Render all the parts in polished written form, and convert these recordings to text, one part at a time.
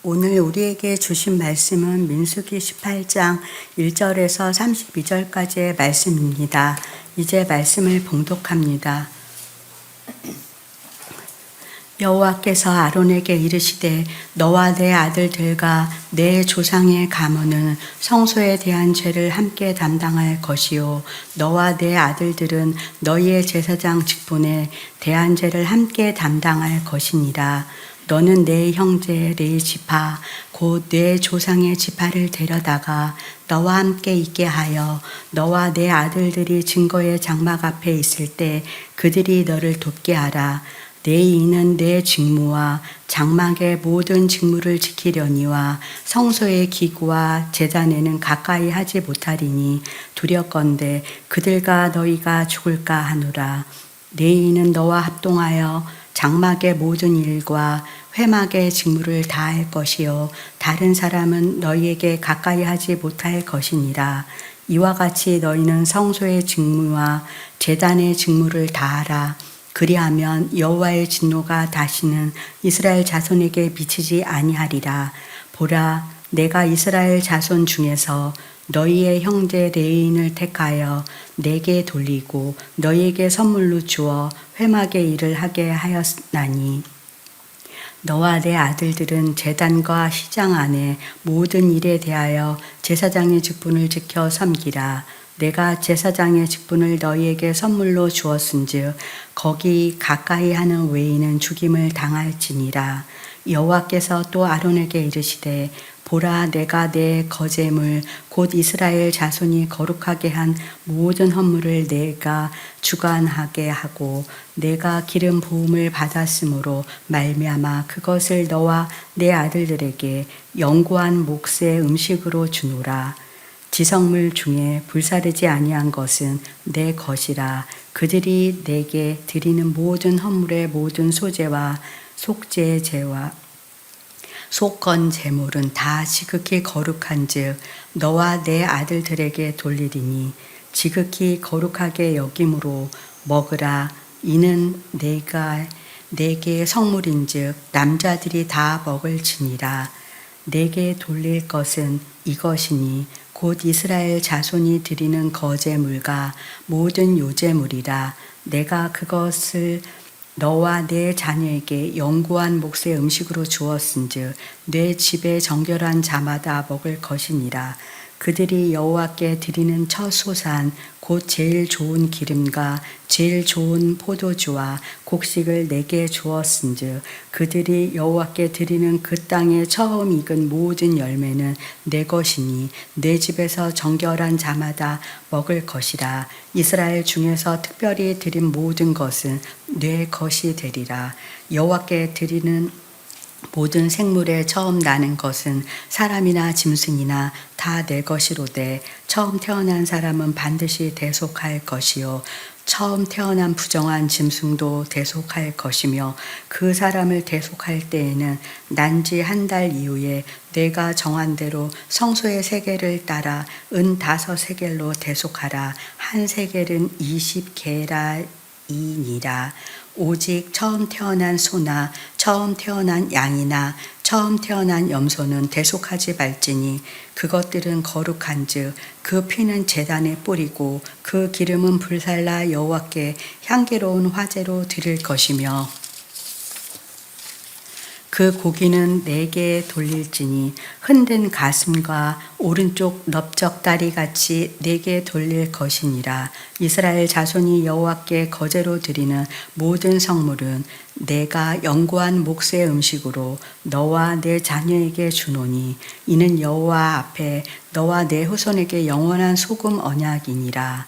오늘 우리에게 주신 말씀은 민수기 18장 1절에서 32절까지의 말씀입니다. 이제 말씀을 봉독합니다. 여호와께서 아론에게 이르시되 너와 내 아들들과 내 조상의 가문은 성소에 대한 죄를 함께 담당할 것이요 너와 내 아들들은 너희의 제사장 직분에 대한 죄를 함께 담당할 것이니라. 너는 내 형제 네 지파 곧 내 조상의 지파를 데려다가 너와 함께 있게 하여 너와 내 아들들이 증거의 장막 앞에 있을 때 그들이 너를 돕게 하라. 내 이는 내 직무와 장막의 모든 직무를 지키려니와 성소의 기구와 제단에는 가까이 하지 못하리니 두렵건대 그들과 너희가 죽을까 하노라. 내 이는 너와 합동하여 장막의 모든 일과 회막의 직무를 다할 것이요 다른 사람은 너희에게 가까이 하지 못할 것이니라. 이와 같이 너희는 성소의 직무와 제단의 직무를 다하라. 그리하면 여호와의 진노가 다시는 이스라엘 자손에게 미치지 아니하리라. 보라, 내가 이스라엘 자손 중에서 너희의 형제 레위인을 택하여 내게 돌리고 너희에게 선물로 주어 회막의 일을 하게 하였나니 너와 내 아들들은 제단과 시장 안에 모든 일에 대하여 제사장의 직분을 지켜 섬기라. 내가 제사장의 직분을 너희에게 선물로 주었은즉 거기 가까이 하는 외인은 죽임을 당할지니라. 여호와께서 또 아론에게 이르시되 보라, 내가 내 거제물 곧 이스라엘 자손이 거룩하게 한 모든 헌물을 내가 주관하게 하고 내가 기름 부음을 받았으므로 말미암아 그것을 너와 내 아들들에게 영구한 몫의 음식으로 주노라. 지성물 중에 불사르지 아니한 것은 내 것이라. 그들이 내게 드리는 모든 헌물의 모든 소제와 속죄제와 속건 제물은 다 지극히 거룩한즉 너와 내 아들들에게 돌리리니 지극히 거룩하게 여김으로 먹으라. 이는 내가 내게 성물인즉 남자들이 다 먹을지니라. 내게 돌릴 것은 이것이니 곧 이스라엘 자손이 드리는 거제물과 모든 요제물이라. 내가 그것을 너와 내 자녀에게 영구한 몫의 음식으로 주었은즉 내 집에 정결한 자마다 먹을 것이니라. 그들이 여호와께 드리는 첫 소산 곧 제일 좋은 기름과 제일 좋은 포도주와 곡식을 내게 주었은즉 그들이 여호와께 드리는 그 땅에 처음 익은 모든 열매는 내 것이니 내 집에서 정결한 자마다 먹을 것이라. 이스라엘 중에서 특별히 드린 모든 것은 내 것이 되리라. 여호와께 드리는 모든 생물에 처음 나는 것은 사람이나 짐승이나 다 내 것이로되 처음 태어난 사람은 반드시 대속할 것이요 처음 태어난 부정한 짐승도 대속할 것이며 그 사람을 대속할 때에는 난지 한 달 이후에 내가 정한 대로 성소의 세겔을 따라 은 5세겔로 대속하라. 한 세겔은 20게라이니라. 오직 처음 태어난 소나 처음 태어난 양이나 처음 태어난 염소는 대속하지 말지니 그것들은 거룩한즉 그 피는 제단에 뿌리고 그 기름은 불살라 여호와께 향기로운 화제로 드릴 것이며 그 고기는 내게 돌릴지니 흔든 가슴과 오른쪽 넓적다리 같이 내게 돌릴 것이니라. 이스라엘 자손이 여호와께 거제로 드리는 모든 성물은 내가 영구한 몫의 음식으로 너와 내 자녀에게 주노니 이는 여호와 앞에 너와 내 후손에게 영원한 소금 언약이니라.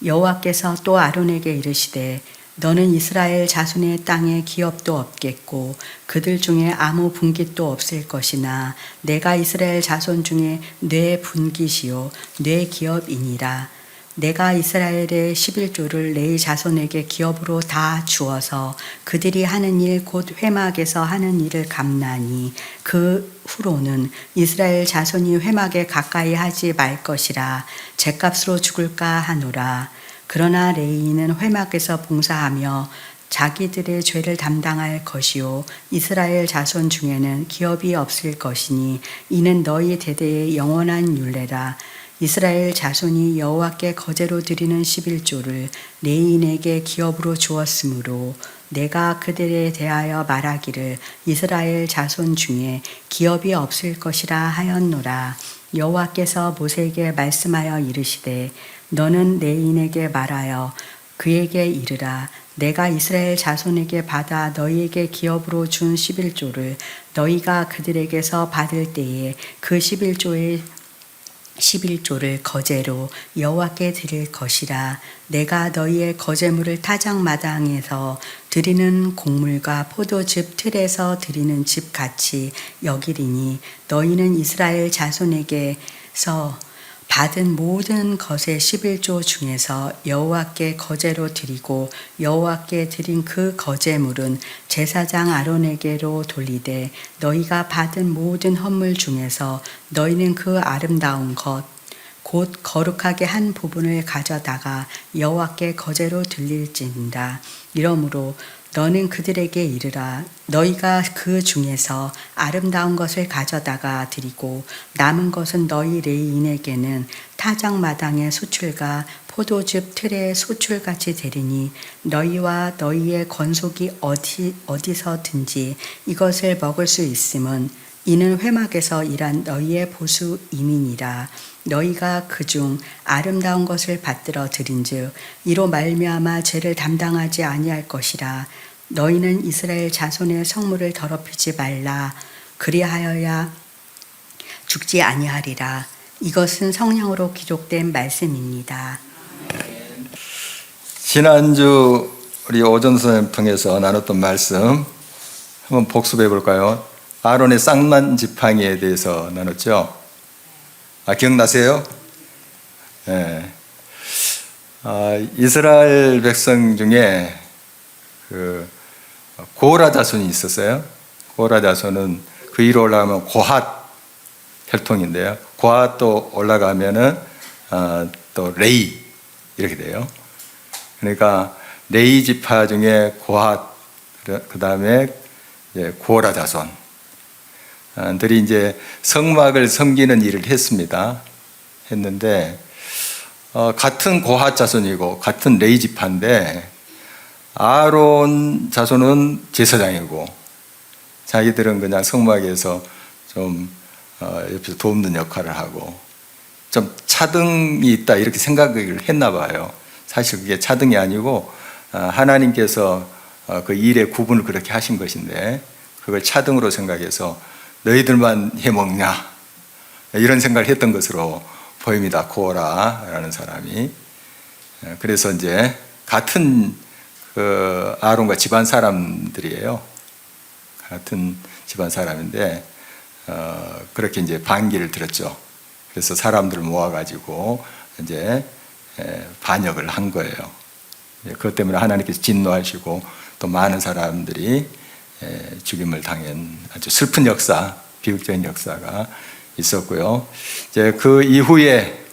여호와께서 또 아론에게 이르시되 너는 이스라엘 자손의 땅에 기업도 없겠고 그들 중에 아무 분깃도 없을 것이나 내가 이스라엘 자손 중에 내 분깃이요 내 기업이니라. 내가 이스라엘의 11조를 레위 자손에게 기업으로 다 주어서 그들이 하는 일 곧 회막에서 하는 일을 갚나니 그 후로는 이스라엘 자손이 회막에 가까이 하지 말 것이라. 죗값으로 죽을까 하노라. 그러나 레위인은 회막에서 봉사하며 자기들의 죄를 담당할 것이요 이스라엘 자손 중에는 기업이 없을 것이니 이는 너희 대대의 영원한 율례라. 이스라엘 자손이 여호와께 거제로 드리는 11조를 레인에게 기업으로 주었으므로 내가 그들에 대하여 말하기를 이스라엘 자손 중에 기업이 없을 것이라 하였노라. 여호와께서 모세에게 말씀하여 이르시되 너는 레인에게 말하여 그에게 이르라. 내가 이스라엘 자손에게 받아 너희에게 기업으로 준 11조를 너희가 그들에게서 받을 때에 그 11조를 거제로 여호와께 드릴 것이라. 내가 너희의 거제물을 타작마당에서 드리는 곡물과 포도즙 틀에서 드리는 집 같이 여기리니 너희는 이스라엘 자손에게서 받은 모든 것의 11조 중에서 여호와께 거제로 드리고 여호와께 드린 그 거제물은 제사장 아론에게로 돌리되 너희가 받은 모든 헌물 중에서 너희는 그 아름다운 것 곧 거룩하게 한 부분을 가져다가 여호와께 거제로 드릴지니라. 이러므로 너는 그들에게 이르라. 너희가 그 중에서 아름다운 것을 가져다가 드리고 남은 것은 너희 레인에게는 타작마당의 소출과 포도즙 틀의 소출같이 되리니 너희와 너희의 권속이 어디서든지 이것을 먹을 수 있음은 이는 회막에서 일한 너희의 보수 이민이라. 너희가 그중 아름다운 것을 받들어 드린즉 이로 말미암아 죄를 담당하지 아니할 것이라. 너희는 이스라엘 자손의 성물을 더럽히지 말라. 그리하여야 죽지 아니하리라. 이것은 성령으로 기록된 말씀입니다. 지난주 우리 오전 선생님 통해서 나눴던 말씀 한번 복습해 볼까요? 아론의 쌍난 지팡이에 대해서 나눴죠. 기억나세요? 네. 이스라엘 백성 중에 그 고라 자손이 있었어요. 고라 자손은 그 위로 올라가면 고핫 혈통인데요. 고핫도 올라가면은 또 레이 이렇게 돼요. 그러니까 레이 지파 중에 고핫, 그 다음에 고라 자손. 들이 이제 성막을 섬기는 일을 했는데 같은 고핫 자손이고 같은 레이 지파인데 아론 자손은 제사장이고 자기들은 그냥 성막에서 좀 옆에서 돕는 역할을 하고 좀 차등이 있다 이렇게 생각을 했나 봐요. 사실 그게 차등이 아니고 하나님께서 그 일의 구분을 그렇게 하신 것인데 그걸 차등으로 생각해서 너희들만 해먹냐 이런 생각을 했던 것으로 보입니다. 고라라는 사람이. 그래서 이제 같은 그 아론과 집안 사람들이에요. 같은 집안 사람인데 그렇게 이제 반기를 들었죠. 그래서 사람들을 모아가지고 이제 반역을 한 거예요. 그것 때문에 하나님께서 진노하시고 또 많은 사람들이 죽임을 당한 아주 슬픈 역사, 비극적인 역사가 있었고요. 이제 그 이후에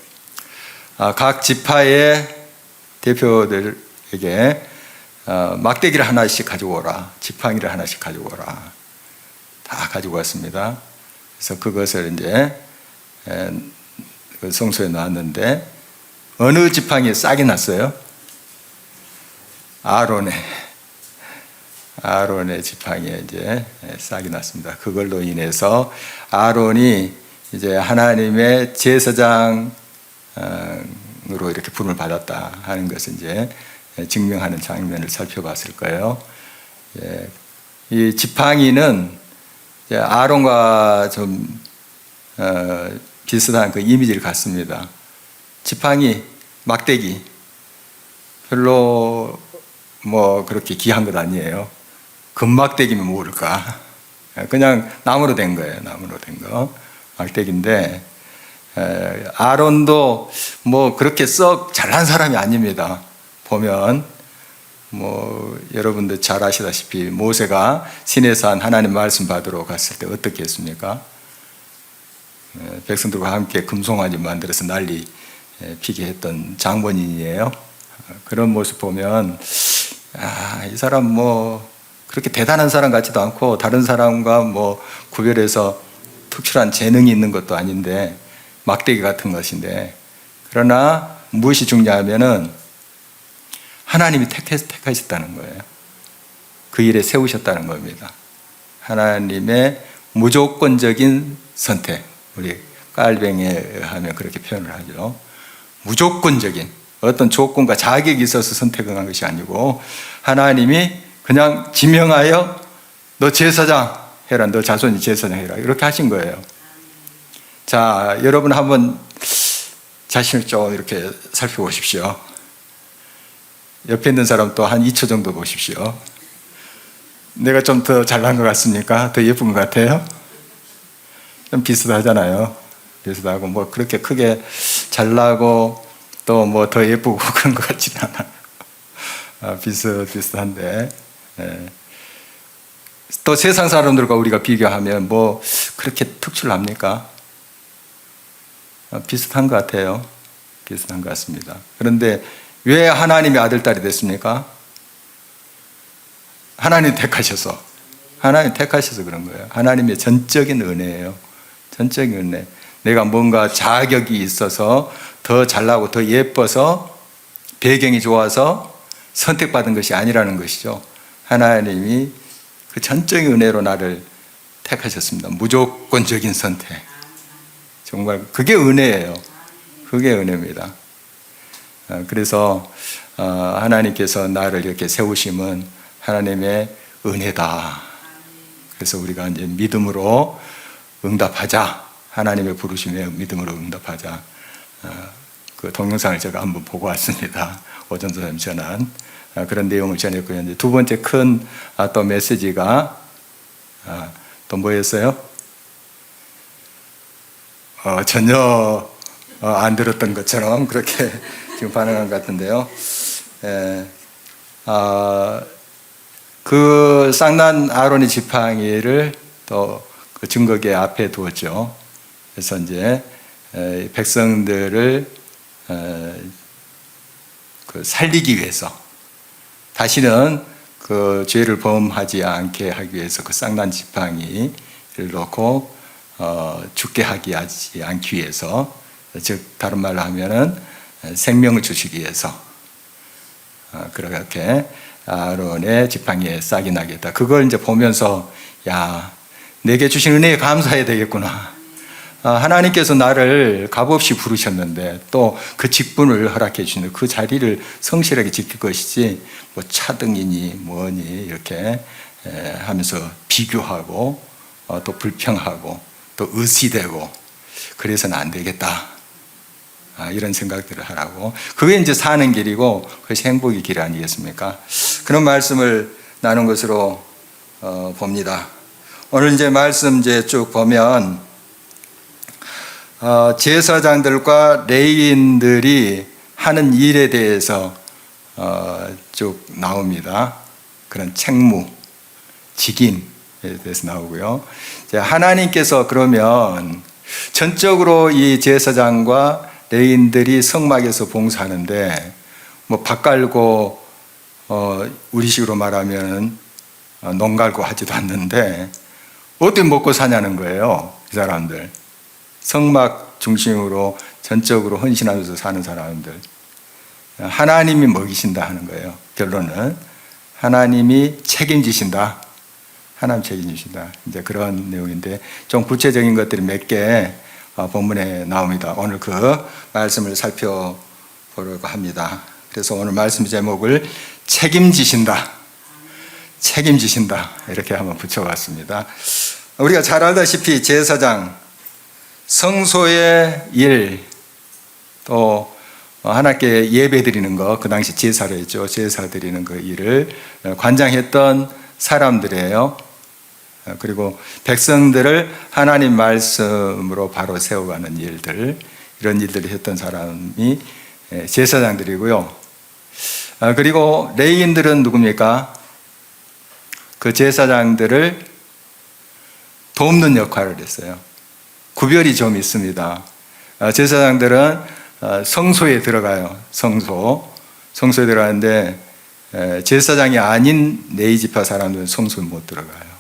각 지파의 대표들에게 막대기를 하나씩 가지고 오라, 지팡이를 하나씩 가지고 오라, 다 가지고 왔습니다. 그래서 그것을 이제 그 성소에 놨는데 어느 지팡이에 싹이 났어요? 아론의 지팡이에 이제 싹이 났습니다. 그걸로 인해서 아론이 이제 하나님의 제사장으로 이렇게 부름을 받았다 하는 것을 이제 증명하는 장면을 살펴봤을 거예요. 이 지팡이는 이제 아론과 좀 비슷한 그 이미지를 갖습니다. 지팡이, 막대기 별로 뭐 그렇게 귀한 것 아니에요. 금막대기면 모를까? 그냥 나무로 된 거예요. 나무로 된 거. 막대기인데 아론도 뭐 그렇게 썩 잘난 사람이 아닙니다. 보면 뭐 여러분들 잘 아시다시피 모세가 시내산 하나님 말씀 받으러 갔을 때 어떻게 했습니까? 백성들과 함께 금송아지 만들어서 난리 피게 했던 장본인이에요. 그런 모습 보면 이 사람 뭐 그렇게 대단한 사람 같지도 않고 다른 사람과 뭐 구별해서 특출한 재능이 있는 것도 아닌데 막대기 같은 것인데, 그러나 무엇이 중요하면은 하나님이 택하셨다는 거예요. 그 일에 세우셨다는 겁니다. 하나님의 무조건적인 선택, 우리 깔뱅이에 하면 그렇게 표현을 하죠. 무조건적인 어떤 조건과 자격이 있어서 선택을 한 것이 아니고, 하나님이 그냥 지명하여 너 제사장 해라, 너 자손이 제사장 해라, 이렇게 하신 거예요. 자, 여러분 한번 자신을 좀 이렇게 살펴보십시오. 옆에 있는 사람 또 한 2초 정도 보십시오. 내가 좀 더 잘난 것 같습니까? 더 예쁜 것 같아요? 좀 비슷하잖아요. 비슷하고 뭐 그렇게 크게 잘나고 또 뭐 더 예쁘고 그런 것 같지는 않아요. 비슷한데. 네. 또 세상 사람들과 우리가 비교하면 뭐 그렇게 특출납니까? 비슷한 것 같아요. 비슷한 것 같습니다. 그런데 왜 하나님의 아들, 딸이 됐습니까? 하나님 택하셔서 그런 거예요. 하나님의 전적인 은혜예요. 전적인 은혜. 내가 뭔가 자격이 있어서 더 잘나고 더 예뻐서 배경이 좋아서 선택받은 것이 아니라는 것이죠. 하나님이 그 전적인 은혜로 나를 택하셨습니다. 무조건적인 선택. 정말 그게 은혜예요. 그게 은혜입니다. 그래서 하나님께서 나를 이렇게 세우심은 하나님의 은혜다. 그래서 우리가 이제 믿음으로 응답하자. 하나님의 부르심에 믿음으로 응답하자. 그 동영상을 제가 한번 보고 왔습니다. 오전 선생님 전한 그런 내용을 전했고요. 이제 두 번째 큰 또 메시지가 또 뭐였어요? 전혀 안 들었던 것처럼 그렇게 지금 반응한 것 같은데요. 그 쌍난 아론의 지팡이를 또 그 증거계 앞에 두었죠. 그래서 이제 백성들을 살리기 위해서, 다시는 그 죄를 범하지 않게 하기 위해서 그 쌍난 지팡이를 놓고 죽게 하지 않기 위해서, 즉 다른 말로 하면은 생명을 주시기 위해서 그렇게 아론의 지팡이에 싹이 나겠다. 그걸 이제 보면서 야, 내게 주신 은혜에 감사해야 되겠구나. 하나님께서 나를 값없이 부르셨는데 또 그 직분을 허락해 주시는 그 자리를 성실하게 지킬 것이지 뭐 차등이니 뭐니 이렇게 하면서 비교하고 또 불평하고 또 의시되고 그래서는 안 되겠다. 이런 생각들을 하라고. 그게 이제 사는 길이고 그것이 행복의 길 아니겠습니까? 그런 말씀을 나눈 것으로 봅니다. 오늘 이제 말씀 이제 쭉 보면 제사장들과 레위인들이 하는 일에 대해서 쭉 나옵니다. 그런 책무, 직임에 대해서 나오고요. 하나님께서 그러면 전적으로 이 제사장과 레위인들이 성막에서 봉사하는데 뭐 밭 갈고 우리식으로 말하면 농 갈고 하지도 않는데 어떻게 먹고 사냐는 거예요. 이 사람들 성막 중심으로 전적으로 헌신하면서 사는 사람들, 하나님이 먹이신다 하는 거예요. 결론은 하나님이 책임지신다. 하나님 책임지신다. 이제 그런 내용인데 좀 구체적인 것들이 몇 개 본문에 나옵니다. 오늘 그 말씀을 살펴보려고 합니다. 그래서 오늘 말씀 제목을 책임지신다. 책임지신다. 이렇게 한번 붙여봤습니다. 우리가 잘 알다시피 제사장, 성소의 일, 또 하나님께 예배 드리는 거, 그 당시 제사를 했죠. 제사 드리는 그 일을 관장했던 사람들이에요. 그리고 백성들을 하나님 말씀으로 바로 세워가는 일들, 이런 일들을 했던 사람이 제사장들이고요. 그리고 레위인들은 누굽니까? 그 제사장들을 돕는 역할을 했어요. 구별이 좀 있습니다. 제사장들은 성소에 들어가요. 성소에 들어가는데 제사장이 아닌 네이지파 사람들은 성소에 못 들어가요.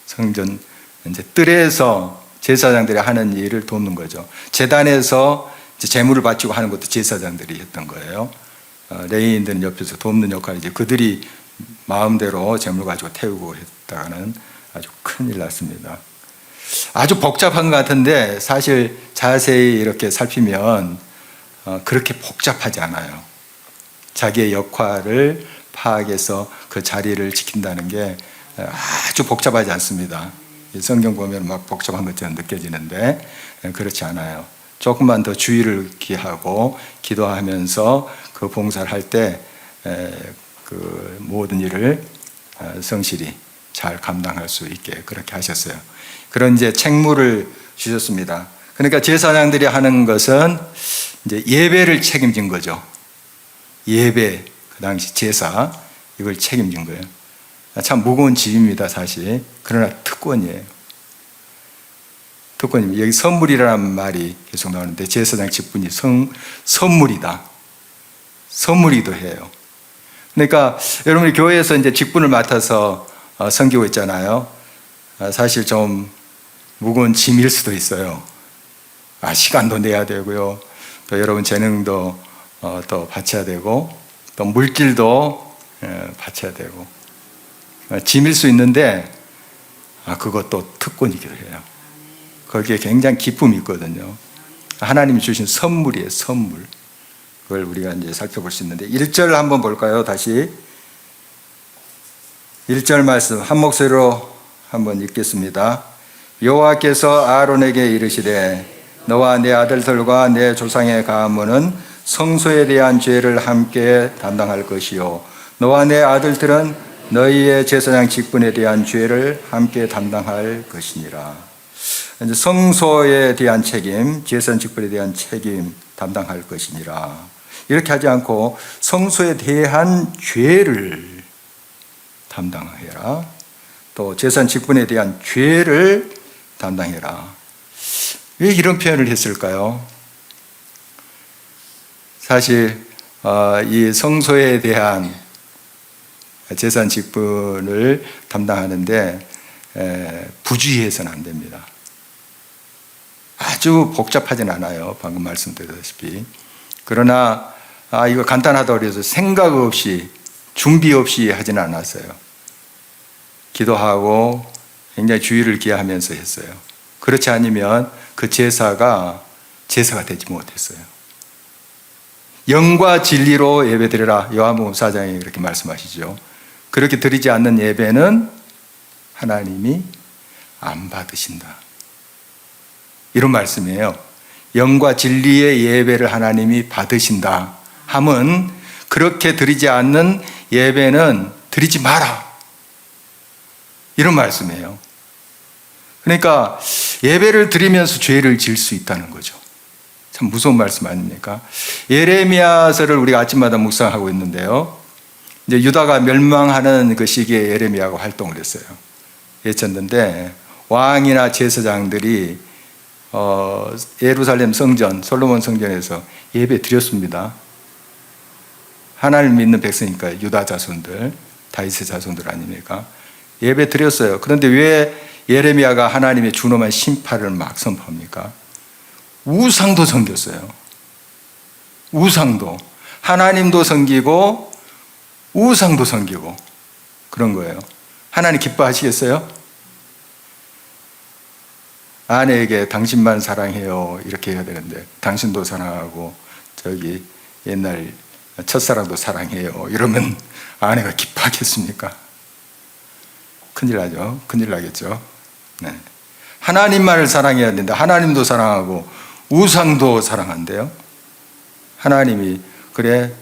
성전 이제 뜰에서 제사장들이 하는 일을 돕는 거죠. 제단에서 이제 제물을 바치고 하는 것도 제사장들이 했던 거예요. 레위인들은 옆에서 돕는 역할이지 그들이 마음대로 제물 가지고 태우고 했다가는 아주 큰일 났습니다. 아주 복잡한 것 같은데 사실 자세히 이렇게 살피면 그렇게 복잡하지 않아요. 자기의 역할을 파악해서 그 자리를 지킨다는 게 아주 복잡하지 않습니다. 성경 보면 막 복잡한 것처럼 느껴지는데 그렇지 않아요. 조금만 더 주의를 기하고 기도하면서 그 봉사를 할 때 그 모든 일을 성실히 잘 감당할 수 있게 그렇게 하셨어요. 그런 이제 책무를 주셨습니다. 그러니까 제사장들이 하는 것은 이제 예배를 책임진 거죠. 예배, 그 당시 제사, 이걸 책임진 거예요. 참 무거운 짐입니다, 사실. 그러나 특권이에요. 특권입니다. 여기 선물이라는 말이 계속 나오는데 제사장 직분이 선물이다. 선물이기도 해요. 그러니까 여러분이 교회에서 이제 직분을 맡아서 섬기고 있잖아요. 사실 좀 무거운 짐일 수도 있어요. 시간도 내야 되고요. 또 여러분 재능도 또 바쳐야 되고 또 물질도 바쳐야 되고 짐일 수 있는데 그것도 특권이기도 해요. 거기에 굉장히 기쁨이 있거든요. 하나님이 주신 선물이에요, 선물. 그걸 우리가 이제 살펴볼 수 있는데 1절 한번 볼까요? 다시 1절 말씀 한 목소리로 한번 읽겠습니다. 여호와께서 아론에게 이르시되 너와 내 아들들과 내 조상의 가문은 성소에 대한 죄를 함께 담당할 것이요 너와 내 아들들은 너희의 제사장 직분에 대한 죄를 함께 담당할 것이니라. 이제 성소에 대한 책임, 제사장 직분에 대한 책임 담당할 것이니라. 이렇게 하지 않고 성소에 대한 죄를 담당해라. 또 제사장 직분에 대한 죄를 담당해라. 왜 이런 표현을 했을까요? 사실 이 성소에 대한 제사장 직분을 담당하는데 부주의해서는 안 됩니다. 아주 복잡하진 않아요. 방금 말씀드렸다시피. 그러나 이거 간단하다고 해서 생각 없이 준비 없이 하지는 않았어요. 기도하고 굉장히 주의를 기하면서 했어요. 그렇지 않으면 그 제사가 되지 못했어요. 영과 진리로 예배드려라. 요한복음 4장에 그렇게 말씀하시죠. 그렇게 드리지 않는 예배는 하나님이 안 받으신다. 이런 말씀이에요. 영과 진리의 예배를 하나님이 받으신다 함은 그렇게 드리지 않는 예배는 드리지 마라. 이런 말씀이에요. 그러니까 예배를 드리면서 죄를 지을 수 있다는 거죠. 참 무서운 말씀 아닙니까? 예레미야서를 우리가 아침마다 묵상하고 있는데요. 이제 유다가 멸망하는 그 시기에 예레미야가 활동을 했어요. 예쳤는데 왕이나 제사장들이 예루살렘 성전, 솔로몬 성전에서 예배 드렸습니다. 하나님 믿는 백성이니까 유다 자손들, 다윗의 자손들 아닙니까? 예배 드렸어요. 그런데 왜 예레미야가 하나님의 준엄한 심판을 막 선포합니까? 우상도 섬겼어요. 우상도. 하나님도 섬기고 우상도 섬기고 그런 거예요. 하나님 기뻐하시겠어요? 아내에게 당신만 사랑해요 이렇게 해야 되는데 당신도 사랑하고 저기 옛날 첫사랑도 사랑해요 이러면 아내가 기뻐하겠습니까? 큰일 나죠. 큰일 나겠죠. 네. 하나님만을 사랑해야 된다. 하나님도 사랑하고 우상도 사랑한대요. 하나님이 그래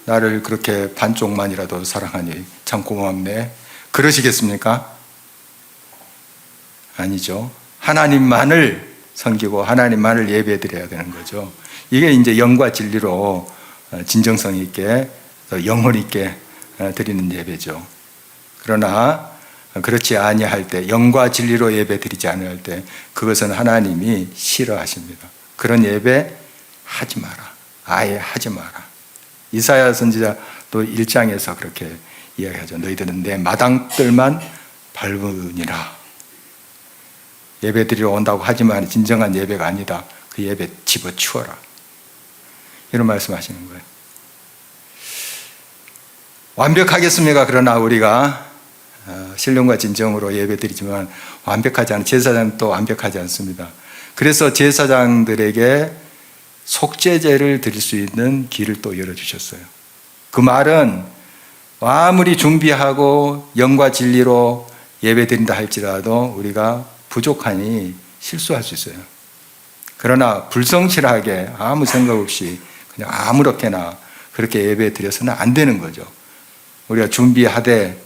나를 그렇게 반쪽만이라도 사랑하니 참 고맙네 그러시겠습니까? 아니죠. 하나님만을 섬기고 하나님만을 예배드려야 되는 거죠. 이게 이제 영과 진리로 진정성 있게 영혼 있게 드리는 예배죠. 그러나 그렇지 아니할 때 영과 진리로 예배드리지 않을 때 그것은 하나님이 싫어하십니다. 그런 예배 하지 마라. 아예 하지 마라. 이사야 선지자 또 1장에서 그렇게 이야기하죠. 너희들은 내 마당들만 밟으니라. 예배 드리러 온다고 하지만 진정한 예배가 아니다. 그 예배 집어치워라. 이런 말씀하시는 거예요. 완벽하겠습니까? 그러나 우리가 신령과 진정으로 예배 드리지만 완벽하지 않은 제사장도 완벽하지 않습니다. 그래서 제사장들에게 속죄제를 드릴 수 있는 길을 또 열어주셨어요. 그 말은 아무리 준비하고 영과 진리로 예배 드린다 할지라도 우리가 부족하니 실수할 수 있어요. 그러나 불성실하게 아무 생각 없이 그냥 아무렇게나 그렇게 예배 드려서는 안 되는 거죠. 우리가 준비하되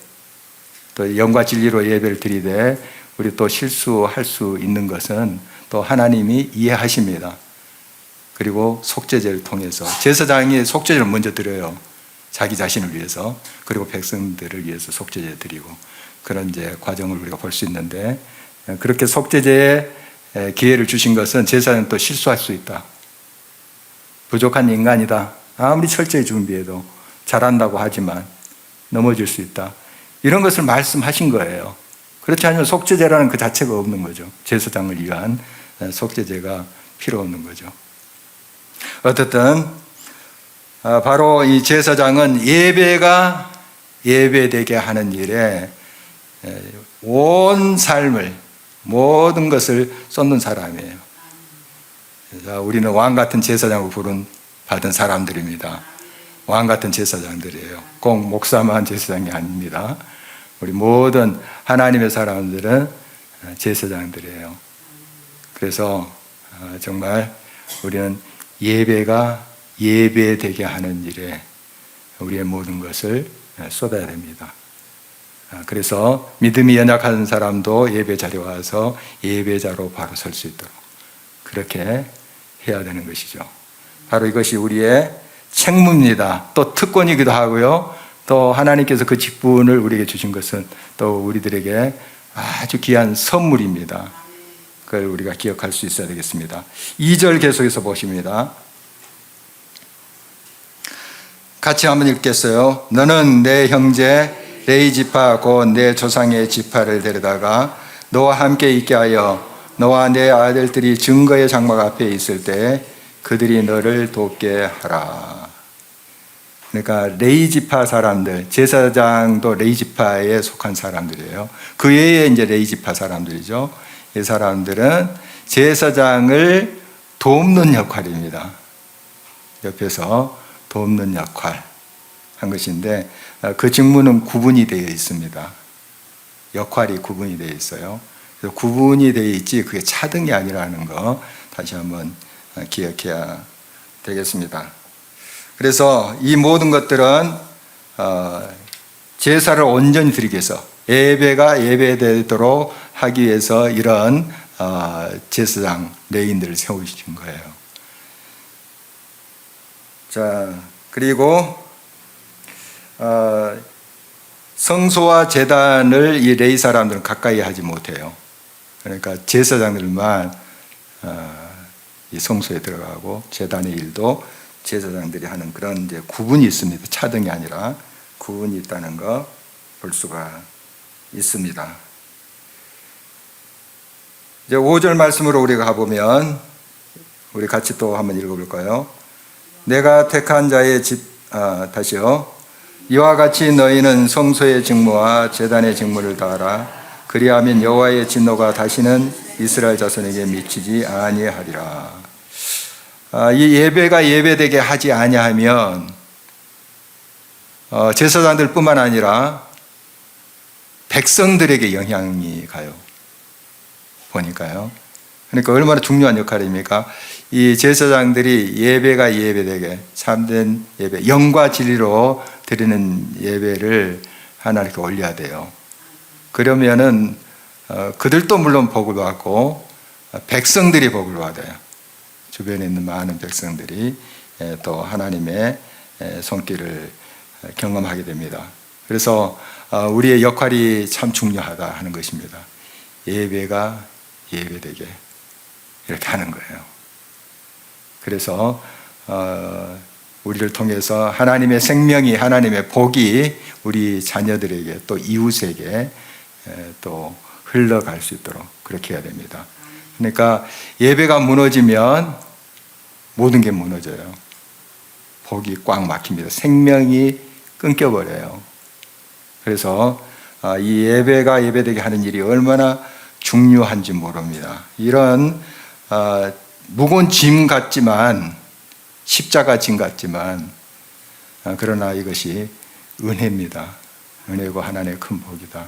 또 영과 진리로 예배를 드리되 우리 또 실수할 수 있는 것은 또 하나님이 이해하십니다. 그리고 속죄제를 통해서 제사장이 속죄제를 먼저 드려요. 자기 자신을 위해서, 그리고 백성들을 위해서 속죄제 드리고 그런 이제 과정을 우리가 볼 수 있는데, 그렇게 속죄제에 기회를 주신 것은 제사장은 또 실수할 수 있다. 부족한 인간이다. 아무리 철저히 준비해도 잘한다고 하지만 넘어질 수 있다. 이런 것을 말씀하신 거예요. 그렇지 않으면 속죄제라는 그 자체가 없는 거죠. 제사장을 위한 속죄제가 필요 없는 거죠. 어쨌든 바로 이 제사장은 예배가 예배되게 하는 일에 온 삶을, 모든 것을 쏟는 사람이에요. 우리는 왕 같은 제사장을 받은 사람들입니다. 왕 같은 제사장들이에요. 꼭 목사만 제사장이 아닙니다. 우리 모든 하나님의 사람들은 제사장들이에요. 그래서 정말 우리는 예배가 예배되게 하는 일에 우리의 모든 것을 쏟아야 됩니다. 그래서 믿음이 연약한 사람도 예배 자리에 와서 예배자로 바로 설 수 있도록 그렇게 해야 되는 것이죠. 바로 이것이 우리의 책무입니다. 또 특권이기도 하고요. 또 하나님께서 그 직분을 우리에게 주신 것은 또 우리들에게 아주 귀한 선물입니다. 그걸 우리가 기억할 수 있어야 되겠습니다. 2절 계속해서 보십니다. 같이 한번 읽겠어요. 너는 내 형제 레위 지파 곧 내 조상의 지파를 데려다가 너와 함께 있게 하여 너와 내 아들들이 증거의 장막 앞에 있을 때 그들이 너를 돕게 하라. 그러니까 레위 지파 사람들, 제사장도 레위 지파에 속한 사람들이에요. 그 외에 이제 레위 지파 사람들이죠. 이 사람들은 제사장을 돕는 역할입니다. 옆에서 돕는 역할 한 것인데 그 직무는 구분이 되어 있습니다. 역할이 구분이 되어 있어요. 그래서 구분이 되어 있지 그게 차등이 아니라는 거 다시 한번 기억해야 되겠습니다. 그래서 이 모든 것들은 제사를 온전히 드리기 위해서 예배가 예배되도록 하기 위해서 이런 제사장 레위인들을 세우신 거예요. 자, 그리고 성소와 제단을 이 레위 사람들은 가까이 하지 못해요. 그러니까 제사장들만 이 성소에 들어가고 제단의 일도 제사장들이 하는 그런 이제 구분이 있습니다. 차등이 아니라 구분이 있다는 거 볼 수가 있습니다. 이제 5절 말씀으로 우리가 가보면 우리 같이 또 한번 읽어볼까요? 내가 택한 자의 다시요. 이와 같이 너희는 성소의 직무와 제단의 직무를 다하라. 그리하면 여호와의 진노가 다시는 이스라엘 자손에게 미치지 아니하리라. 이 예배가 예배되게 하지 아니하면 제사장들뿐만 아니라 백성들에게 영향이 가요. 보니까요. 그러니까 얼마나 중요한 역할입니까? 이 제사장들이 예배가 예배되게 참된 예배, 영과 진리로 드리는 예배를 하나님께 올려야 돼요. 그러면은 그들도 물론 복을 받고 백성들이 복을 받아요. 주변에 있는 많은 백성들이 또 하나님의 손길을 경험하게 됩니다. 그래서 우리의 역할이 참 중요하다 하는 것입니다. 예배가 예배되게 이렇게 하는 거예요. 그래서 우리를 통해서 하나님의 생명이, 하나님의 복이 우리 자녀들에게 또 이웃에게 또 흘러갈 수 있도록 그렇게 해야 됩니다. 그러니까 예배가 무너지면 모든 게 무너져요. 복이 꽉 막힙니다. 생명이 끊겨버려요. 그래서 이 예배가 예배되게 하는 일이 얼마나 중요한지 모릅니다. 이런 무거운 짐 같지만, 십자가 짐 같지만, 그러나 이것이 은혜입니다. 은혜고 하나님의 큰 복이다.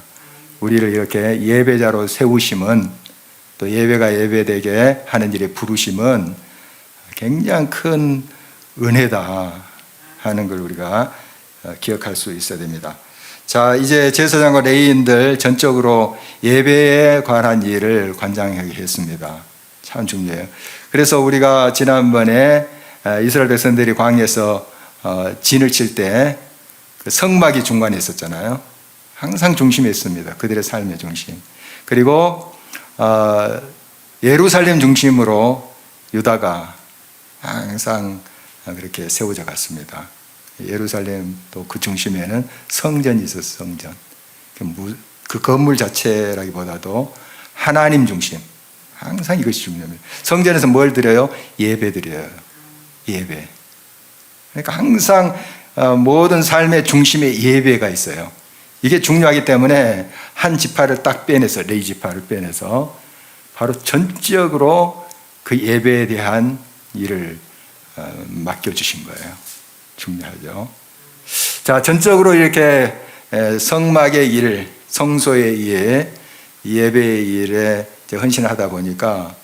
우리를 이렇게 예배자로 세우심은, 또 예배가 예배되게 하는 일에 부르심은 굉장히 큰 은혜다 하는 걸 우리가 기억할 수 있어야 됩니다. 자, 이제 제사장과 레위인들 전적으로 예배에 관한 일을 관장하게 했습니다. 참 중요해요. 그래서 우리가 지난번에 이스라엘 백성들이 광야에서 진을 칠 때 그 성막이 중간에 있었잖아요. 항상 중심에 있습니다. 그들의 삶의 중심. 그리고 예루살렘 중심으로 유다가 항상 그렇게 세워져 갔습니다. 예루살렘 또 그 중심에는 성전이 있었어요. 성전. 그 건물 자체라기보다도 하나님 중심. 항상 이것이 중요합니다. 성전에서 뭘 드려요? 예배 드려요. 예배. 그러니까 항상 모든 삶의 중심에 예배가 있어요. 이게 중요하기 때문에 한 지파를 딱 빼내서, 레위 지파를 빼내서 바로 전적으로 그 예배에 대한 일을 맡겨주신 거예요. 중요하죠. 자, 전적으로 이렇게 성막의 일, 성소의 일, 예배의 일에 헌신을 하다 보니까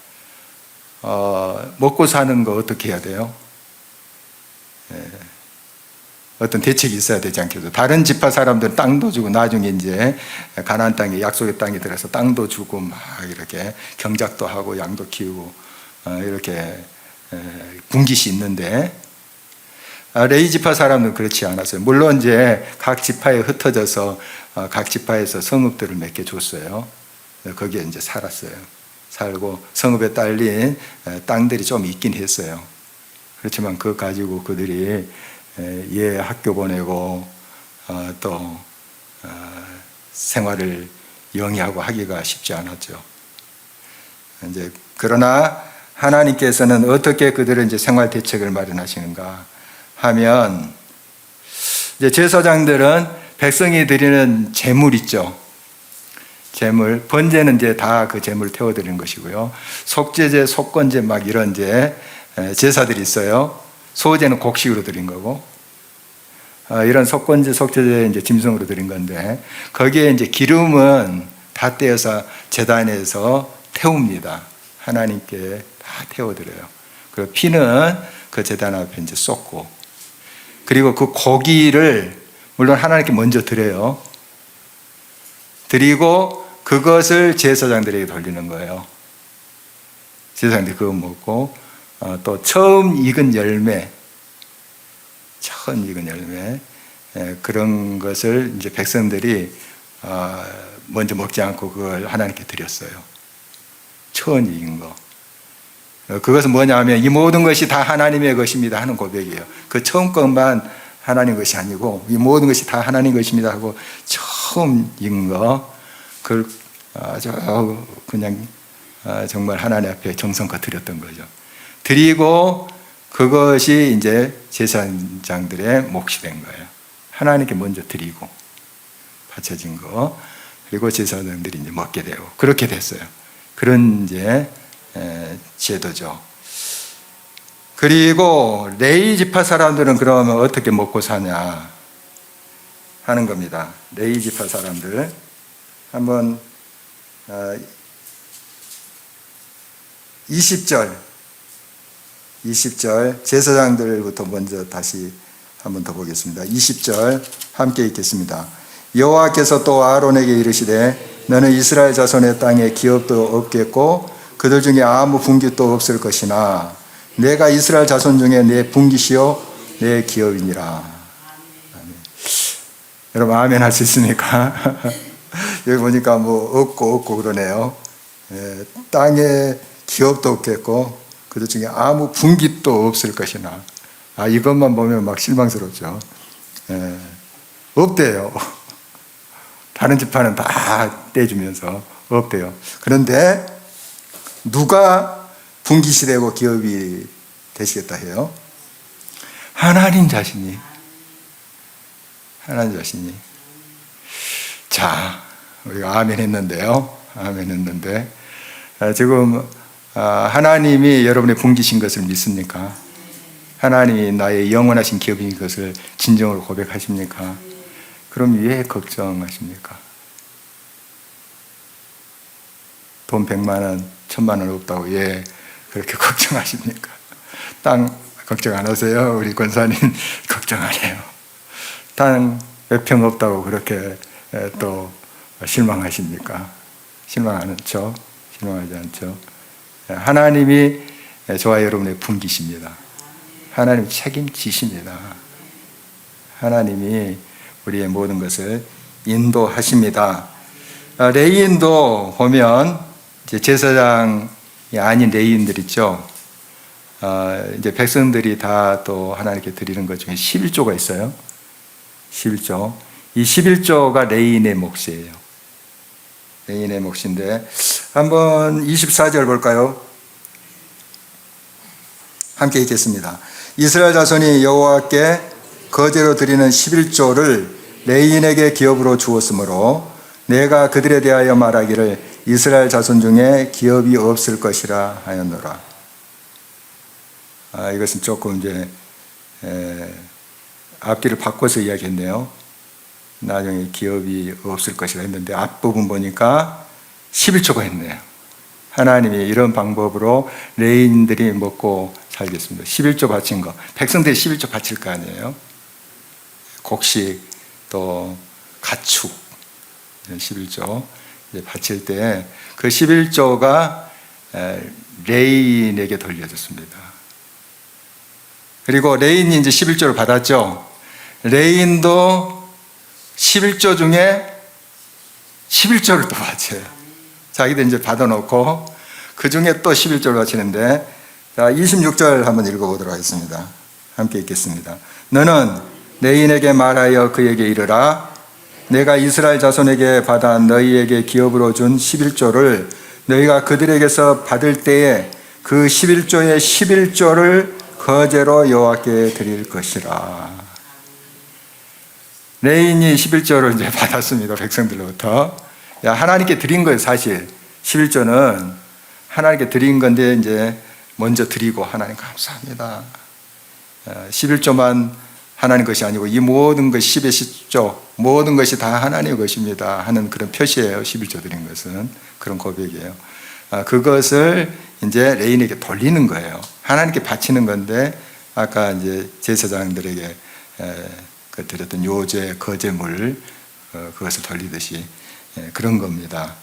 먹고 사는 거 어떻게 해야 돼요? 어떤 대책이 있어야 되지 않겠어요? 다른 지파 사람들은 땅도 주고 나중에 이제 가나안 땅에, 약속의 땅에 들어서 땅도 주고 막 이렇게 경작도 하고 양도 키우고 이렇게 분깃이 있는데, 레위 지파 사람은 그렇지 않았어요. 물론 이제 각 지파에 흩어져서 각 지파에서 성읍들을 몇 개 줬어요. 거기에 이제 살았어요. 살고 성읍에 딸린 땅들이 좀 있긴 했어요. 그렇지만 그거 가지고 그들이 학교 보내고 또 생활을 영위하고 하기가 쉽지 않았죠. 이제 그러나 하나님께서는 어떻게 그들의 이제 생활 대책을 마련하시는가 하면, 이제 제사장들은 백성이 드리는 제물 있죠. 제물, 번제는 이제 다 그 제물을 태워드리는 것이고요. 속죄제, 속건제 막 이런 이제 제사들이 있어요. 소제는 곡식으로 드린 거고, 이런 속건제, 속죄제 이제 짐승으로 드린 건데, 거기에 이제 기름은 다 떼어서 제단에서 태웁니다. 하나님께 다 태워드려요. 그리고 피는 그 제단 앞에 이제 쏟고, 그리고 그 고기를 물론 하나님께 먼저 드려요. 드리고 그것을 제사장들에게 돌리는 거예요. 제사장들이 그거 먹고, 또 처음 익은 열매, 그런 것을 이제 백성들이 먼저 먹지 않고 그걸 하나님께 드렸어요. 처음 익은 거. 그것은 뭐냐 하면 이 모든 것이 다 하나님의 것입니다 하는 고백이에요. 그 처음 것만 하나님 것이 아니고 이 모든 것이 다 하나님 것입니다 하고 처음 익은 거, 그걸 아주 그냥 정말 하나님 앞에 정성껏 드렸던 거죠. 드리고 그것이 이제 제사장들의 몫이 된 거예요. 하나님께 먼저 드리고 바쳐진 거, 그리고 제사장들이 이제 먹게 되고 그렇게 됐어요. 그런 이제 제도죠. 그리고 레위 지파 사람들은 그러면 어떻게 먹고 사냐 하는 겁니다. 레위 지파 사람들 한번 20절 제사장들부터 먼저 다시 한번 더 보겠습니다. 20절 함께 읽겠습니다. 여호와께서 또 아론에게 이르시되 너는 이스라엘 자손의 땅에 기업도 없겠고 그들 중에 아무 분깃도 없을 것이나 내가 이스라엘 자손 중에 내 분깃이요 내 기업이니라. 아멘. 여러분 아멘 할 수 있습니까? 여기 보니까 뭐 없고 그러네요. 땅에 기업도 없겠고 그들 중에 아무 분깃도 없을 것이나. 이것만 보면 막 실망스럽죠. 없대요. 다른 지파는 다 떼주면서 없대요. 그런데 누가 분기시되고 기업이 되시겠다 해요? 하나님 자신이. 하나님 자신이. 자, 우리가 아멘 했는데요. 아멘 했는데, 지금 하나님이 여러분의 분기신 것을 믿습니까? 하나님이 나의 영원하신 기업인 것을 진정으로 고백하십니까? 그럼 왜 걱정하십니까? 돈 100만 원, 1000만 원 없다고 왜 그렇게 걱정하십니까? 땅 걱정 안 하세요? 우리 권사님 걱정 안 해요. 땅 몇 평 없다고 그렇게 또 실망하십니까? 실망 안 않죠? 실망하지 않죠? 하나님이 저와 여러분의 분기십니다. 하나님 책임지십니다. 하나님이 우리의 모든 것을 인도하십니다. 레위인도 보면 이제 제사장이 아닌 레위인들 있죠. 이제 백성들이 다 또 하나님께 드리는 것 중에 11조가 있어요. 11조. 이 11조가 레위인의 몫이에요. 레위인의 몫인데 한번 24절 볼까요? 함께 읽겠습니다. 이스라엘 자손이 여호와께 거제로 드리는 11조를 레위인에게 기업으로 주었으므로 내가 그들에 대하여 말하기를 이스라엘 자손 중에 기업이 없을 것이라 하였노라. 이것은 조금 이제 앞뒤를 바꿔서 이야기했네요. 나중에 기업이 없을 것이라 했는데 앞부분 보니까 11조가 있네요. 하나님이 이런 방법으로 레위인들이 먹고 살겠습니다. 11조 바친 거. 백성들이 11조 바칠 거 아니에요. 곡식 또 가축 11조 바칠 때 그 11조가 레위인에게 돌려졌습니다. 그리고 레위인이 이제 11조를 받았죠. 레위인도 11조 중에 11조를 또 바쳐요. 자기들 이제 받아놓고 그 중에 또 11조를 바치는데, 자, 26절 한번 읽어보도록 하겠습니다. 함께 읽겠습니다. 너는 레위인에게 말하여 그에게 이르라. 내가 이스라엘 자손에게 받아 너희에게 기업으로 준 11조를 너희가 그들에게서 받을 때에 그 11조의 11조를 거제로 여호와께 드릴 것이라. 레위인이 11조를 이제 받았습니다. 백성들로부터. 하나님께 드린 거예요. 사실 11조는 하나님께 드린 건데 이제 먼저 드리고 하나님 감사합니다. 11조만 하나님 것이 아니고 이 모든 것 10의 10조 모든 것이 다 하나님의 것입니다 하는 그런 표시예요. 11조 드린 것은 그런 고백이에요. 그것을 이제 레위인에게 돌리는 거예요. 하나님께 바치는 건데 아까 이제 제사장들에게 드렸던 요제 거제물 그것을 돌리듯이 그런 겁니다.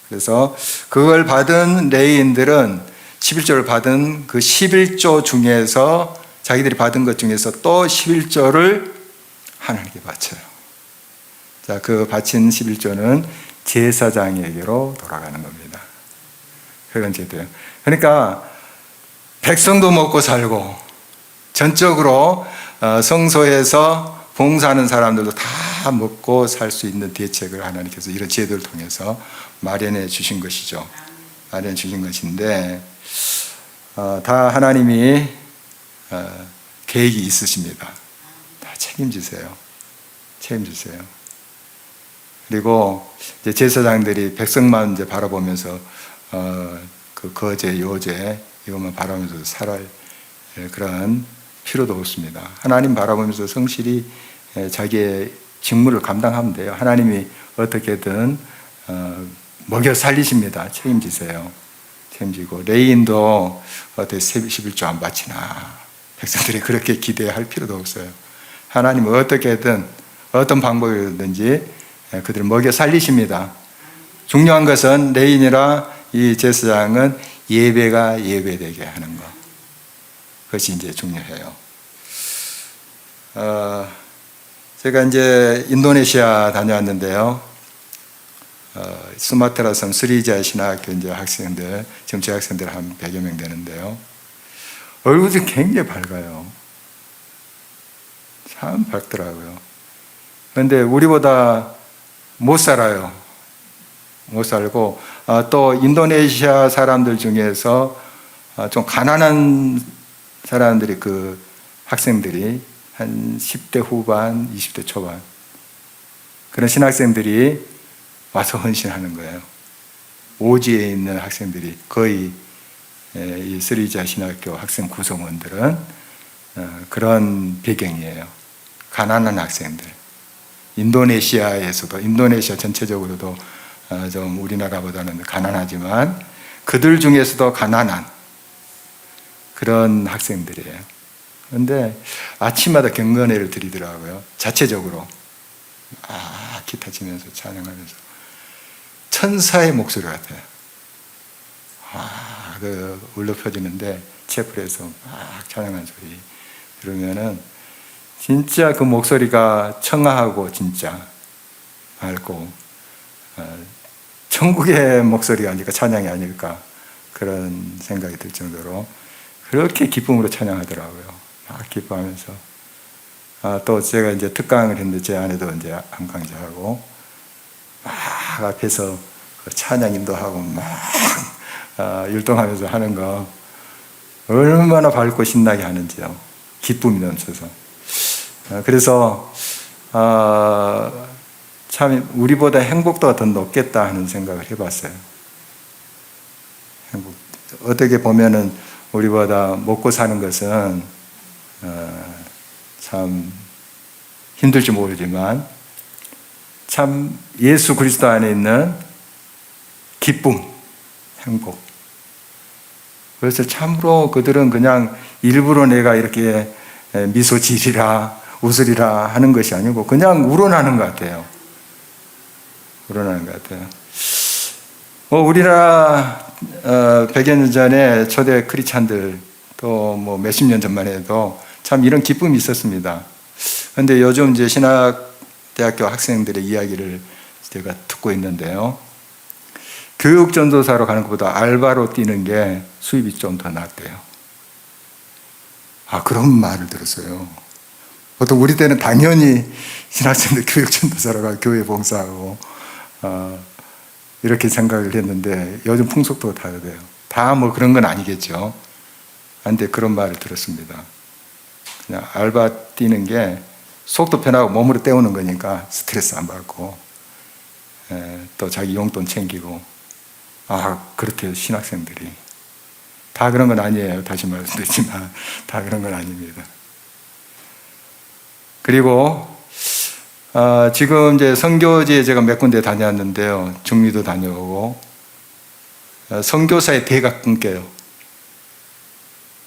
그래서 그걸 받은 레위인들은 11조를 받은 그 11조 중에서 자기들이 받은 것 중에서 또 11조를 하나님께 바쳐요. 자, 그 바친 11조는 제사장에게로 돌아가는 겁니다. 그런 제도예요. 그러니까 백성도 먹고 살고 전적으로 성소에서 봉사하는 사람들도 다 먹고 살 수 있는 대책을 하나님께서 이런 제도를 통해서 마련해 주신 것이죠. 마련해 주신 것인데 다 하나님이 계획이 있으십니다. 다 책임지세요. 책임지세요. 그리고 이제 제사장들이 백성만 이제 바라보면서 그 거제, 요제 이것만 바라보면서 살아갈 그런 필요도 없습니다. 하나님 바라보면서 성실히 자기의 직무를 감당하면 돼요. 하나님이 어떻게든 먹여 살리십니다. 책임지세요. 책임지고 레위인도 어떻게 11조 안 바치나 백성들이 그렇게 기대할 필요도 없어요. 하나님은 어떻게든 어떤 방법이든지 그들을 먹여 살리십니다. 중요한 것은 레위인이라 이 제사장은 예배가 예배되게 하는 것. 그것이 이제 중요해요. 제가 이제 인도네시아 다녀왔는데요. 수마트라 섬 스리자 신학교 이제 학생들, 지금 제 학생들 한 100여 명 되는데요. 얼굴이 굉장히 밝아요. 참 밝더라고요. 그런데 우리보다 못 살아요. 못 살고 또 인도네시아 사람들 중에서 좀 가난한 사람들이 그 학생들이 한 10대 후반, 20대 초반 그런 신학생들이 와서 헌신하는 거예요. 오지에 있는 학생들이 거의 이 스리자 신학교 학생 구성원들은 그런 배경이에요. 가난한 학생들. 인도네시아에서도 인도네시아 전체적으로도 좀 우리나라보다는 가난하지만 그들 중에서도 가난한 그런 학생들이에요. 그런데 아침마다 경건회를 드리더라고요. 자체적으로 기타 치면서 찬양하면서 천사의 목소리 같아요. 울려 퍼지는데 채플에서 막 찬양하는 소리 들으면은 진짜 그 목소리가 청아하고 진짜 맑고 천국의 목소리가 아닐까, 찬양이 아닐까 그런 생각이 들 정도로 그렇게 기쁨으로 찬양하더라고요. 막 기뻐하면서 또 제가 이제 특강을 했는데 제 아내도 이제 안강제하고 막 앞에서 그 찬양 인도하고 막 율동하면서 하는 거 얼마나 밝고 신나게 하는지요. 기쁨이 넘쳐서. 그래서 참 우리보다 행복도가 더 높겠다 하는 생각을 해봤어요. 행복. 어떻게 보면은 우리보다 먹고 사는 것은 참 힘들지 모르지만 참 예수 그리스도 안에 있는 기쁨, 행복. 그래서 참으로 그들은 그냥 일부러 내가 이렇게 미소 지리라 웃으리라 하는 것이 아니고 그냥 우러나는 것 같아요. 우러나는 것 같아요. 우리나라 100여 년 전에 초대 크리스찬들 또 뭐 몇십 년 전만 해도 참 이런 기쁨이 있었습니다. 그런데 요즘 이제 신학대학교 학생들의 이야기를 제가 듣고 있는데요. 교육 전도사로 가는 것보다 알바로 뛰는 게 수입이 좀 더 낫대요. 그런 말을 들었어요. 보통 우리 때는 당연히 신학생들 교육 전도사로 가 교회 봉사하고 이렇게 생각을 했는데 요즘 풍속도 다르대요. 다 뭐 그런 건 아니겠죠. 그런데 그런 말을 들었습니다. 그냥 알바 뛰는 게 속도 편하고 몸으로 때우는 거니까 스트레스 안 받고 또 자기 용돈 챙기고 그렇대요. 신학생들이 다 그런 건 아니에요. 다시 말씀드리지만 다 그런 건 아닙니다. 그리고 지금 이제 선교지에 제가 몇 군데 다녀왔는데요. 중미도 다녀오고 선교사의 대가 끊겨요.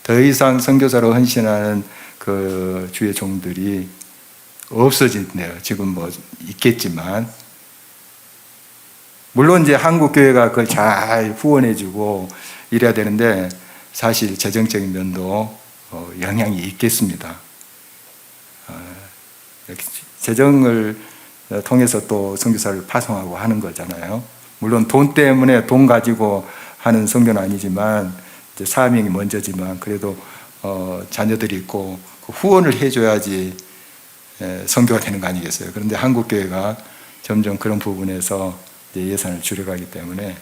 더 이상 선교사로 헌신하는 그 주의 종들이 없어진대요. 지금 뭐 있겠지만 물론 이제 한국 교회가 그걸 잘 후원해주고 이래야 되는데 사실 재정적인 면도 영향이 있겠습니다. 재정을 통해서 또 선교사를 파송하고 하는 거잖아요. 물론 돈 때문에 돈 가지고 하는 선교는 아니지만 이제 사명이 먼저지만 그래도 자녀들이 있고 그 후원을 해줘야지 선교가 되는 거 아니겠어요. 그런데 한국 교회가 점점 그런 부분에서 예산을 줄여가기 때문에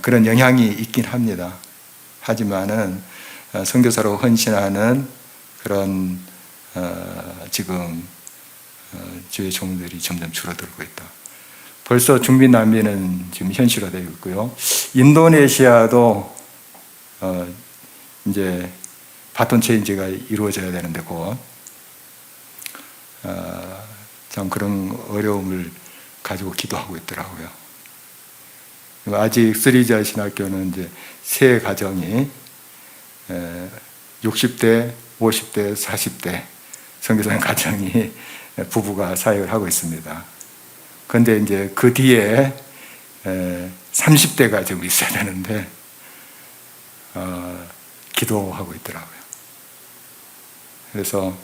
그런 영향이 있긴 합니다. 하지만은 선교사로 헌신하는 그런 지금 주의 종들이 점점 줄어들고 있다. 벌써 중미 난민은 지금 현실화되고 있고요. 인도네시아도 이제 바톤 체인지가 이루어져야 되는데 곧 참 그런 어려움을 가지고 기도하고 있더라고요. 아직 스리자 신학교는 이제 세 가정이 60대, 50대, 40대 선교사님 가정이 부부가 사역을 하고 있습니다. 그런데 이제 그 뒤에 30대가 좀 있어야 되는데 기도하고 있더라고요. 그래서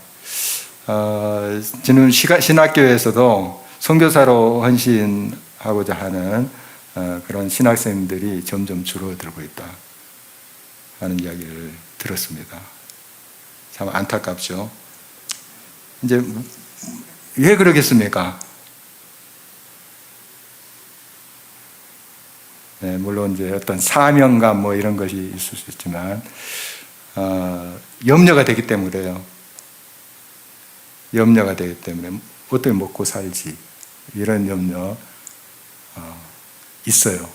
지금 신학교에서도 선교사로 헌신하고자 하는 그런 신학생들이 점점 줄어들고 있다 하는 이야기를 들었습니다. 참 안타깝죠. 이제 왜 그러겠습니까? 네, 물론 이제 어떤 사명감 뭐 이런 것이 있을 수 있지만 염려가 되기 때문에요. 염려가 되기 때문에 어떻게 먹고 살지 이런 염려 있어요.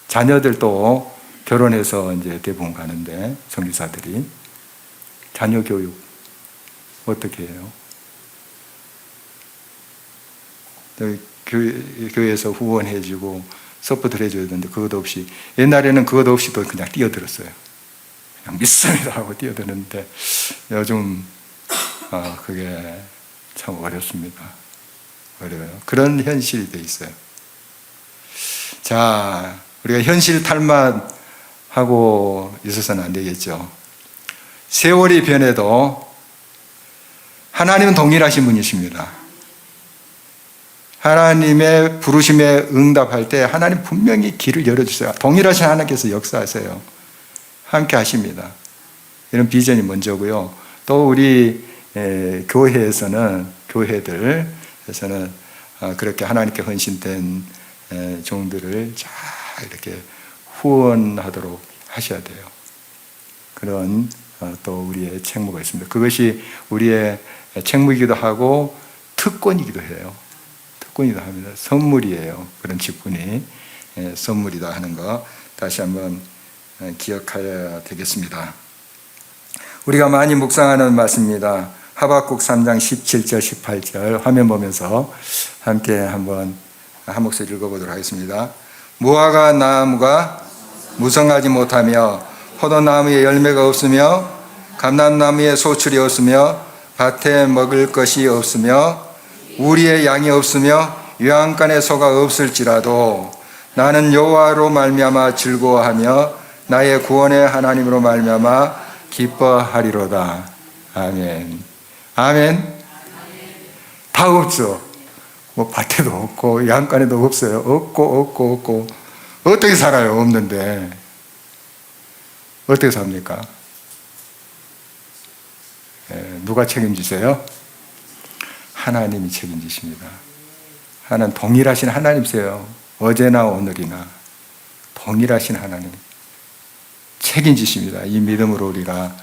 자녀들도 결혼해서 이제 대부분 가는데 선교사들이 자녀 교육 어떻게 해요? 교회에서 후원해주고 서포트를 해줘야 되는데 그것 없이 옛날에는 그것 없이도 그냥 뛰어들었어요. 그냥 믿습니다 하고 뛰어드는데 요즘 그게 참 어렵습니다. 어려워요. 그런 현실이 돼 있어요. 자, 우리가 현실 탈만하고 있어서는 안 되겠죠. 세월이 변해도 하나님은 동일하신 분이십니다. 하나님의 부르심에 응답할 때 하나님 분명히 길을 열어주세요. 동일하신 하나님께서 역사하세요. 함께 하십니다. 이런 비전이 먼저고요. 또 우리 교회에서는 그렇게 하나님께 헌신된 종들을 잘 이렇게 후원하도록 하셔야 돼요. 그런 또 우리의 책무가 있습니다. 그것이 우리의 책무이기도 하고 특권이기도 해요. 특권이기도 합니다. 선물이에요. 그런 직분이 선물이다 하는 거 다시 한번 기억해야 되겠습니다. 우리가 많이 묵상하는 말씀입니다. 하박국 3장 17절 18절 화면 보면서 함께 한번 한 목소리 읽어보도록 하겠습니다. 무화과 나무가 무성하지 못하며 포도나무에 열매가 없으며 감람나무에 소출이 없으며 밭에 먹을 것이 없으며 우리의 양이 없으며 유황간에 소가 없을지라도 나는 여호와로 말미암아 즐거워하며 나의 구원의 하나님으로 말미암아 기뻐하리로다. 아멘. 아멘. 다 없죠. 뭐 밭에도 없고 양간에도 없어요. 없고 어떻게 살아요? 없는데 어떻게 삽니까? 누가 책임지세요? 하나님이 책임지십니다. 하나님 동일하신 하나님이세요. 어제나 오늘이나 동일하신 하나님 책임지십니다. 이 믿음으로 우리가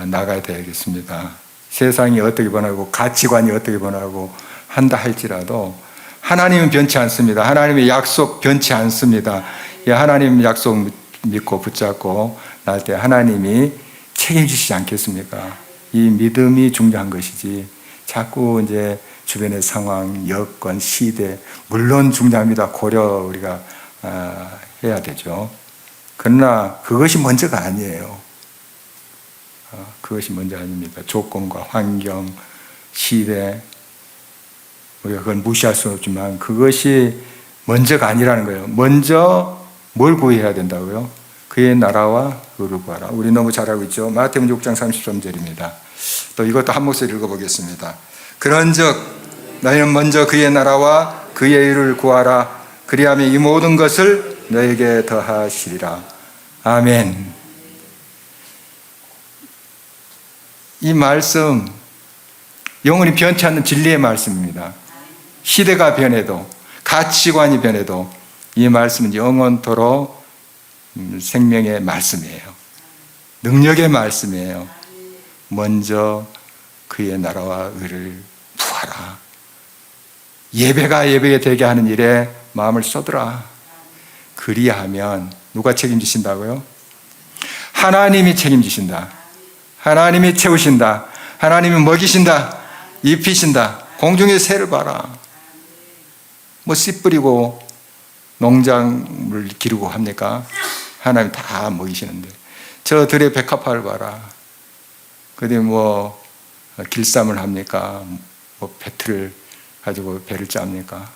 나가야 되겠습니다. 세상이 어떻게 변하고 가치관이 어떻게 변하고 한다 할지라도 하나님은 변치 않습니다. 하나님의 약속 변치 않습니다. 하나님 약속 믿고 붙잡고 날 때 하나님이 책임지시지 않겠습니까? 이 믿음이 중요한 것이지 자꾸 이제 주변의 상황, 여건, 시대 물론 중요합니다. 고려 우리가 해야 되죠. 그러나 그것이 먼저가 아니에요. 그것이 먼저 아닙니다. 조건과 환경, 시대 우리가 그걸 무시할 수는 없지만 그것이 먼저가 아니라는 거예요. 먼저 뭘 구해야 된다고요? 그의 나라와 그를 구하라. 우리 너무 잘 알고 있죠. 마태복음 6장 33절입니다. 또 이것도 한 목소리 읽어보겠습니다. 그런즉 너희는 먼저 그의 나라와 그의 의를 구하라. 그리하면 이 모든 것을 너에게 더하시리라. 아멘. 이 말씀 영원히 변치 않는 진리의 말씀입니다. 시대가 변해도 가치관이 변해도 이 말씀은 영원토록 생명의 말씀이에요. 능력의 말씀이에요. 먼저 그의 나라와 의를 구하라. 예배가 예배가 되게 하는 일에 마음을 쏟으라. 그리하면 누가 책임지신다고요? 하나님이 책임지신다. 하나님이 채우신다. 하나님이 먹이신다. 입히신다. 공중의 새를 봐라. 뭐 씨 뿌리고 농작물 기르고 합니까? 하나님 다 먹이시는데 저 들의 백합화를 봐라. 그런데 뭐 길쌈을 합니까? 뭐 배틀을 가지고 배를 짭니까?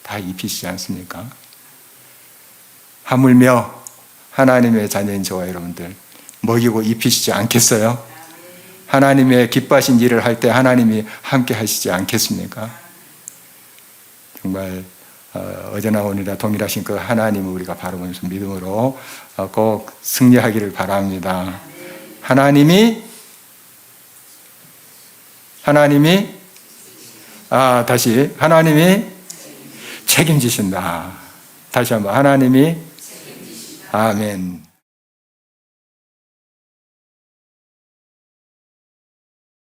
다 입히시지 않습니까? 하물며 하나님의 자녀인 저와 여러분들 먹이고 입히시지 않겠어요? 하나님의 기뻐하신 일을 할 때 하나님이 함께 하시지 않겠습니까? 정말 어제나 오늘이나 동일하신 그 하나님을 우리가 바라보면서 믿음으로 꼭 승리하기를 바랍니다. 하나님이 하나님이 다시 하나님이 책임지신다. 다시 한번 하나님이 아멘.